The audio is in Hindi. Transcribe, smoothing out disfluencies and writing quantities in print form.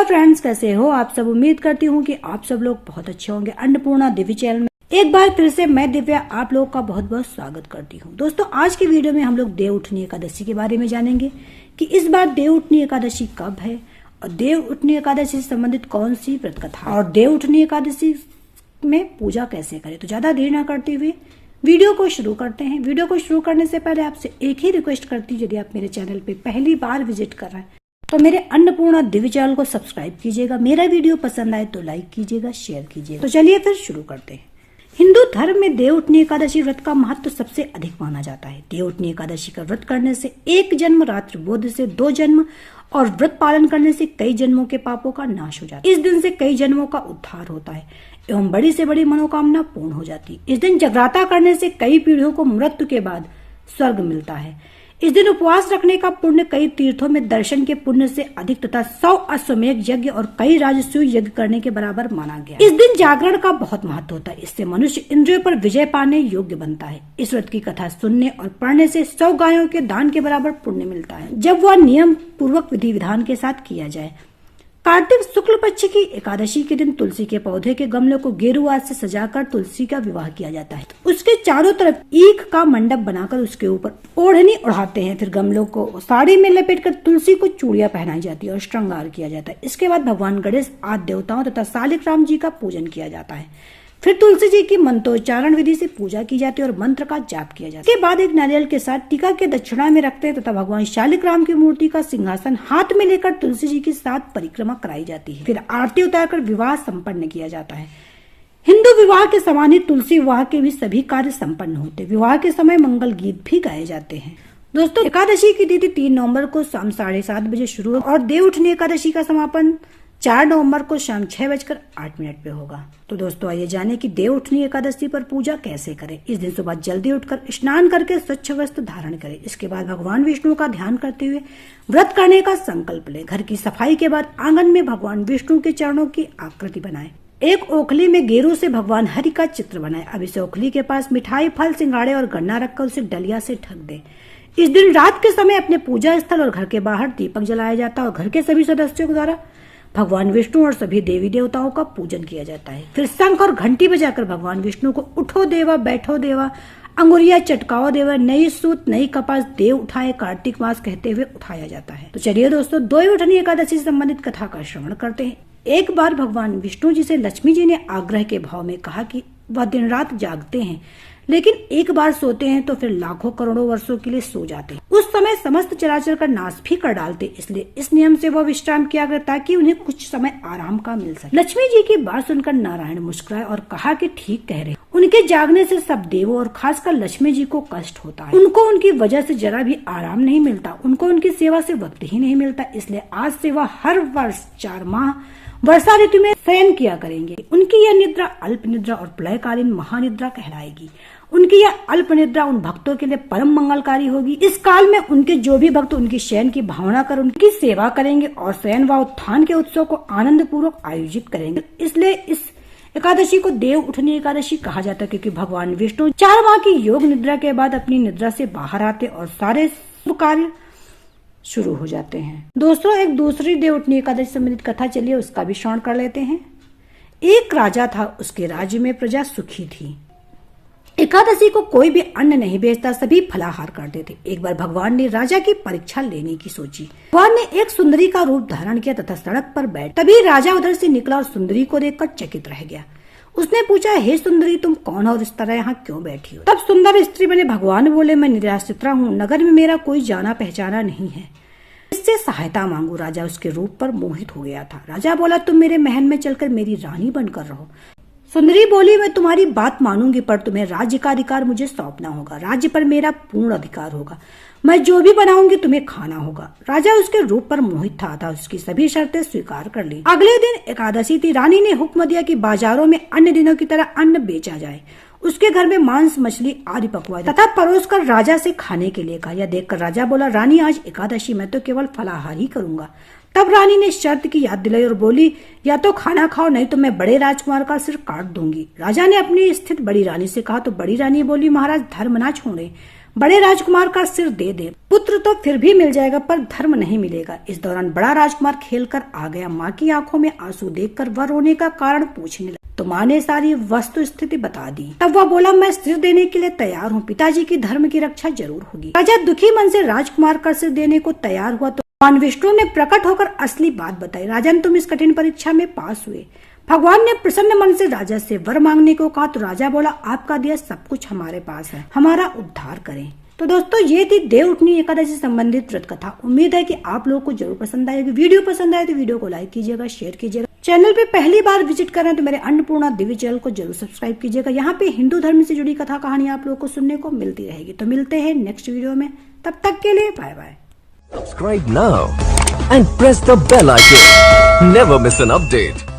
हेलो फ्रेंड्स, कैसे हो आप सब। उम्मीद करती हूँ कि आप सब लोग बहुत अच्छे होंगे। अन्नपूर्णा दिव्य चैनल में एक बार फिर से मैं दिव्या आप लोगों का बहुत बहुत स्वागत करती हूँ। दोस्तों, आज की वीडियो में हम लोग देव उठनी एकादशी के बारे में जानेंगे कि इस बार देव उठनी एकादशी कब है और देव उठनी एकादशी से संबंधित कौन सी व्रत कथा और देव उठनी एकादशी में पूजा कैसे करें। तो ज्यादा देर न करते हुए वीडियो को शुरू करते हैं। वीडियो को शुरू करने से पहले आपसे एक ही रिक्वेस्ट करती हूँ, यदि आप मेरे चैनल पे पहली बार विजिट कर रहे हैं तो मेरे अन्नपूर्णा दिव्य चैनल को सब्सक्राइब कीजिएगा। मेरा वीडियो पसंद आए तो लाइक कीजिएगा, शेयर कीजिएगा। तो चलिए फिर शुरू करते हैं। हिंदू धर्म में देव उठनी एकादशी व्रत का महत्व सबसे अधिक माना जाता है। देव उठनी एकादशी का व्रत करने से एक जन्म, रात्रि बोध से 2 जन्म और व्रत पालन करने से कई जन्मों के पापों का नाश हो जाता है। इस दिन से कई जन्मों का उद्धार होता है एवं बड़ी से बड़ी मनोकामना पूर्ण हो जाती है। इस दिन जगराता करने से कई पीढ़ियों को मृत्यु के बाद स्वर्ग मिलता है। इस दिन उपवास रखने का पुण्य कई तीर्थों में दर्शन के पुण्य से अधिक तथा 100 अश्वमेध यज्ञ और कई राजसूय यज्ञ करने के बराबर माना गया। इस दिन जागरण का बहुत महत्व होता है। इससे मनुष्य इंद्रियों पर विजय पाने योग्य बनता है। इस व्रत की कथा सुनने और पढ़ने से 100 गायों के दान के बराबर पुण्य मिलता है, जब वह नियम पूर्वक विधि विधान के साथ किया जाए। कार्तिक शुक्ल पक्ष की एकादशी के दिन तुलसी के पौधे के गमले को गेरुआ से सजाकर तुलसी का विवाह किया जाता है। उसके चारों तरफ ईख का मंडप बनाकर उसके ऊपर ओढ़नी उड़ाते हैं। फिर गमलों को साड़ी में लपेटकर तुलसी को चूड़ियां पहनाई जाती है और श्रृंगार किया जाता है। इसके बाद भगवान गणेश आदि देवताओं तथा शालिग्राम जी का पूजन किया जाता है। फिर तुलसी जी की मंत्रोच्चारण विधि से पूजा की जाती है और मंत्र का जाप किया जाता है। इसके बाद एक नारियल के साथ टीका के दक्षिणा में रखते हैं तथा भगवान शालिग्राम की मूर्ति का सिंहासन हाथ में लेकर तुलसी जी की साथ परिक्रमा कराई जाती है। फिर आरती उतारकर विवाह संपन्न किया जाता है। हिंदू विवाह के समान ही तुलसी विवाह के भी सभी कार्य संपन्न होते। विवाह के समय मंगल गीत भी गाए जाते हैं। दोस्तों, एकादशी की तिथि 3 नवंबर को शाम 7:30 बजे शुरू और देव उठनी एकादशी का समापन 4 नवंबर को शाम 6:08 पे होगा। तो दोस्तों, आइए जाने कि देव उठनी एकादशी पर पूजा कैसे करें। इस दिन सुबह जल्दी उठकर स्नान करके स्वच्छ वस्त्र धारण करें। इसके बाद भगवान विष्णु का ध्यान करते हुए व्रत करने का संकल्प लें। घर की सफाई के बाद आंगन में भगवान विष्णु के चरणों की आकृति बनाएं। एक ओखली में गेरू से भगवान हरि का चित्र बनाएं। अब इस ओखली के पास मिठाई, फल, सिंगाड़े और गन्ना रखकर उसे डलिया से ढक दें। इस दिन रात के समय अपने पूजा स्थल और घर के बाहर दीपक जलाया जाता है और घर के सभी सदस्यों के द्वारा भगवान विष्णु और सभी देवी देवताओं का पूजन किया जाता है। फिर शंख और घंटी बजाकर भगवान विष्णु को उठो देवा, बैठो देवा, अंगुरिया चटकाओ देवा, नई सूत, नई कपास, देव उठाए, कार्तिक मास कहते हुए उठाया जाता है। तो चलिए दोस्तों, देव उठनी एकादशी से संबंधित कथा का श्रवण करते हैं। एक बार भगवान विष्णु जी से लक्ष्मी जी ने आग्रह के भाव में कहा कि वह दिन रात जागते हैं, लेकिन एक बार सोते हैं तो फिर लाखों करोड़ों वर्षों के लिए सो जाते हैं। उस समय समस्त चराचर का नाश भी कर डालते। इसलिए इस नियम से वह विश्राम किया करता ताकि उन्हें कुछ समय आराम का मिल सके। लक्ष्मी जी की बात सुनकर नारायण मुस्कुराए और कहा कि ठीक कह रहे। उनके जागने से सब देवों और खासकर लक्ष्मी जी को कष्ट होता है। उनको उनकी वजह से जरा भी आराम नहीं मिलता। उनको उनकी सेवा से वक्त ही नहीं मिलता। इसलिए आज से वह हर वर्ष 4 माह वर्षा ऋतु में शयन किया करेंगे। उनकी यह निद्रा अल्प निद्रा और प्रलयकालीन महानिद्रा कहलाएगी। उनकी यह अल्प निद्रा उन भक्तों के लिए परम मंगलकारी होगी। इस काल में उनके जो भी भक्त उनकी शयन की भावना कर उनकी सेवा करेंगे और शयन व उत्थान के उत्सव को आनंद पूर्वक आयोजित करेंगे। इसलिए इस एकादशी को देव उठनी एकादशी कहा जाता है, क्योंकि भगवान विष्णु 4 माह की योग निद्रा के बाद अपनी निद्रा से बाहर आते और सारे शुभ कार्य शुरू हो जाते हैं। दोस्तों, एक दूसरी देव उठनी एकादशी संबंधित कथा चलिए उसका भी श्रवण कर लेते हैं। एक राजा था, उसके राज्य में प्रजा सुखी थी। एकादशी को कोई भी अन्न नहीं बेचता, सभी फलाहार करते थे। एक बार भगवान ने राजा की परीक्षा लेने की सोची। भगवान ने एक सुंदरी का रूप धारण किया तथा सड़क पर बैठ। तभी राजा उधर से निकला और सुंदरी को देखकर चकित रह गया। उसने पूछा, हे सुंदरी, तुम कौन हो और इस तरह यहाँ क्यों बैठी हो। तब सुंदर स्त्री बने भगवान बोले, मैं निराश्रित हूँ, नगर में मेरा कोई जाना पहचाना नहीं है, इससे सहायता मांगू। राजा उसके रूप पर मोहित हो गया था। राजा बोला, तुम मेरे महल में चलकर मेरी रानी बनकर रहो। सुंदरी बोली, मैं तुम्हारी बात मानूंगी, पर तुम्हें राज्य का अधिकार मुझे सौंपना होगा। राज्य पर मेरा पूर्ण अधिकार होगा। मैं जो भी बनाऊंगी तुम्हें खाना होगा। राजा उसके रूप पर मोहित था उसकी सभी शर्तें स्वीकार कर ली। अगले दिन एकादशी थी। रानी ने हुक्म दिया कि बाजारों में अन्य दिनों की तरह अन्न बेचा जाए। उसके घर में मांस, मछली आदि पकवाए तथा परोस कर राजा से खाने के लिए कहा। यह देखकर राजा बोला, रानी, आज एकादशी मैं तो केवल फलाहार ही करूंगा। तब रानी ने शर्त की याद दिलाई और बोली, या तो खाना खाओ नहीं तो मैं बड़े राजकुमार का सिर काट दूंगी। राजा ने अपनी स्थित बड़ी रानी से कहा तो बड़ी रानी बोली, महाराज धर्म ना छोड़े, बड़े राजकुमार का सिर दे दे, पुत्र तो फिर भी मिल जाएगा पर धर्म नहीं मिलेगा। इस दौरान बड़ा राजकुमार खेल कर आ गया। माँ की आंखों में आंसू देखकर वह रोने का कारण पूछने लगा तो माँ ने सारी वस्तु स्थिति बता दी। तब वह बोला, मैं सिर देने के लिए तैयार हूँ, पिताजी की धर्म की रक्षा जरूर होगी। राजा दुखी मन से राजकुमार का सिर देने को तैयार हुआ तो भगवान विष्णु ने प्रकट होकर असली बात बताई। राजन, तुम इस कठिन परीक्षा में पास हुए। भगवान ने प्रसन्न मन से राजा से वर मांगने को कहा तो राजा बोला, आपका दिया सब कुछ हमारे पास है, हमारा उद्धार करें। तो दोस्तों ये थी देवउठनी एकादशी संबंधित व्रत कथा। उम्मीद है कि आप लोगों को जरूर पसंद आएगी। वीडियो पसंद आए तो वीडियो को लाइक कीजिएगा, शेयर कीजिएगा। चैनल पे पहली बार विजिट करें तो मेरे अन्नपूर्णा दिव्य चैनल को जरूर सब्सक्राइब कीजिएगा। यहाँ पे हिंदू धर्म से जुड़ी कथा कहानी आप लोगों को सुनने को मिलती रहेगी। तो मिलते हैं नेक्स्ट वीडियो में, तब तक के लिए bye bye. Subscribe now and press the bell icon. Never miss an update.